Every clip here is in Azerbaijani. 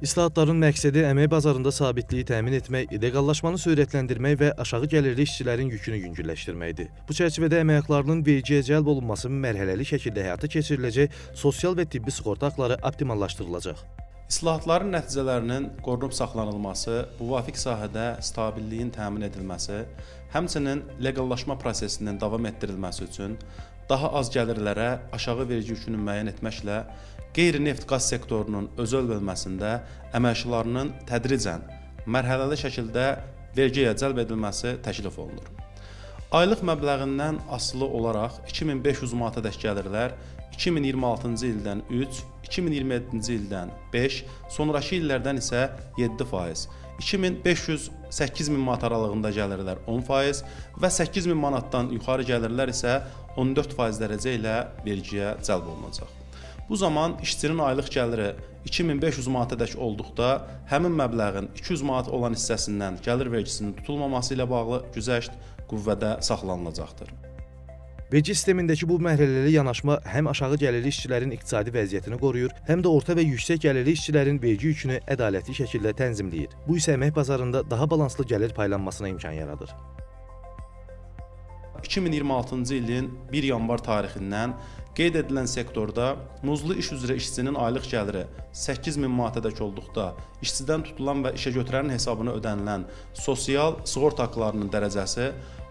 İslahatların məqsədi əmək bazarında sabitliyi təmin etmək, leqallaşmanı sürətləndirmək və aşağı gəlirli işçilərin yükünü yüngülləşdirməkdir. Bu çərçivədə əmək haqlarının vergiyə cəlb olunması mərhələli şəkildə həyata keçiriləcək, sosial və tibbi sığorta haqları optimallaşdırılacaq. İslahatların nəticələrinin qorunub saxlanılması, müvafiq sahədə stabilliyin təmin edilməsi, həmçinin leqallaşma prosesinin davam etdirilməsi üçün daha az gəlirlərə aşağı vergi yükünü müəyyən etməklə qeyri-neft qaz sektorunun özəl bölməsində əməkdaşlarının tədricən, mərhələli şəkildə vergiyə cəlb edilməsi təklif olunur. Aylıq məbləğindən asılı olaraq 2500 manatadək gəlirlər 2026-cı ildən 3, 2027-ci ildən 5, sonrakı illərdən isə 7%, 2500-8000 manat aralığında gəlirlər 10% və 8000 manatdan yuxarı gəlirlər isə 14% dərəcə ilə vergiyə cəlb olunacaq. Bu zaman işçinin aylıq gəliri 2500 manatadək olduqda həmin məbləğin 200 manat olan hissəsindən gəlir vergisinin tutulmaması ilə bağlı güzəşt qüvvədə saxlanılacaqdır. Vergi sistemindəki bu mərhələli yanaşma həm aşağı gəlirli işçilərin iqtisadi vəziyyətini qoruyur, həm də orta və yüksək gəlirli işçilərin vergi yükünü ədalətli şəkildə tənzimləyir. Bu isə əmək bazarında daha balanslı gəlir paylanmasına imkan yaradır. 2026-cı ilin 1 yanvar tarixindən qeyd edilən sektorda muzlu iş üzrə işçinin aylıq gəliri 8000 manatadək olduqda işçidən tutulan və işə götürənin hesabına ödənilən sosial sığorta haqlarının dərəcəsi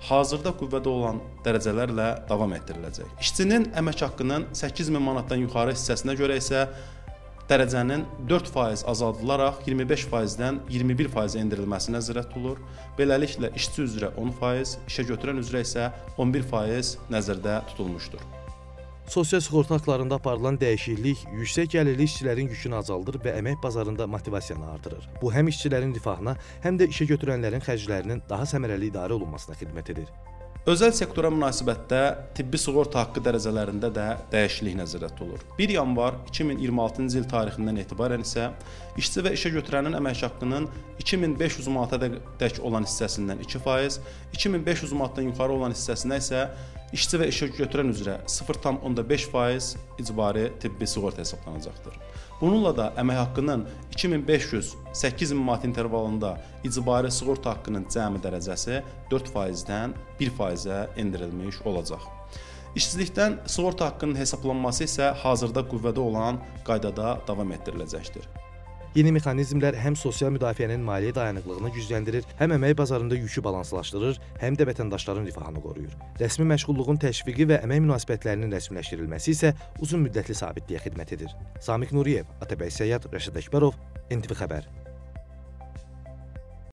hazırda qüvvədə olan dərəcələrlə davam etdiriləcək. İşçinin əmək haqqının 8000 manatdan yuxarı hissəsinə görə isə dərəcənin 4% azaldılaraq 25%-dən 21%-ə endirilməsi nəzərdə tutulur. Beləliklə, işçi üzrə 10%, işə götürən üzrə isə 11% nəzərdə tutulmuşdur. Sosial sığorta haqlarında aparılan dəyişiklik yüksək gəlirli işçilərin yükünü azaldır və əmək bazarında motivasiyanı artırır. Bu həm işçilərin rifahına, həm də işə götürənlərin xərclərinin daha səmərəli idarə olunmasına xidmət edir. Özəl sektora münasibətdə tibbi sığorta haqqı dərəcələrində də dəyişiklik nəzərdə tutulur. 1 yanvar 2026-cı il tarixindən etibarən isə işçi və işə götürənin əmək haqqının 2500 manatadək olan hissəsindən 2%, 2500 manatdan yuxarı olan hissəsinə isə işçi və işə götürən üzrə 0,5% icbari tibbi sığorta hesablanacaqdır. Bununla da əmək haqqının 2500-8000 manat intervalında icbari sığorta haqqının cəmi dərəcəsi 4%-dən 1%-ə endirilmiş olacaq. İşsizlikdən sığorta haqqının hesablanması isə hazırda qüvvədə olan qaydada davam etdiriləcəkdir. Yeni mexanizmlər həm sosial müdafiənin maliyyə dayanıqlığını gücləndirir, həm əmək bazarında yükü balanslaşdırır, həm də vətəndaşların rifahını qoruyur. Rəsmi məşğulluğun təşviqi və əmək münasibətlərinin rəsmiləşdirilməsi isə uzun müddətli sabitliyə xidmət edir. Samiq Nuriyev, Atabək Səyyad, Rəşid Əkbərov, NTV Xəbər.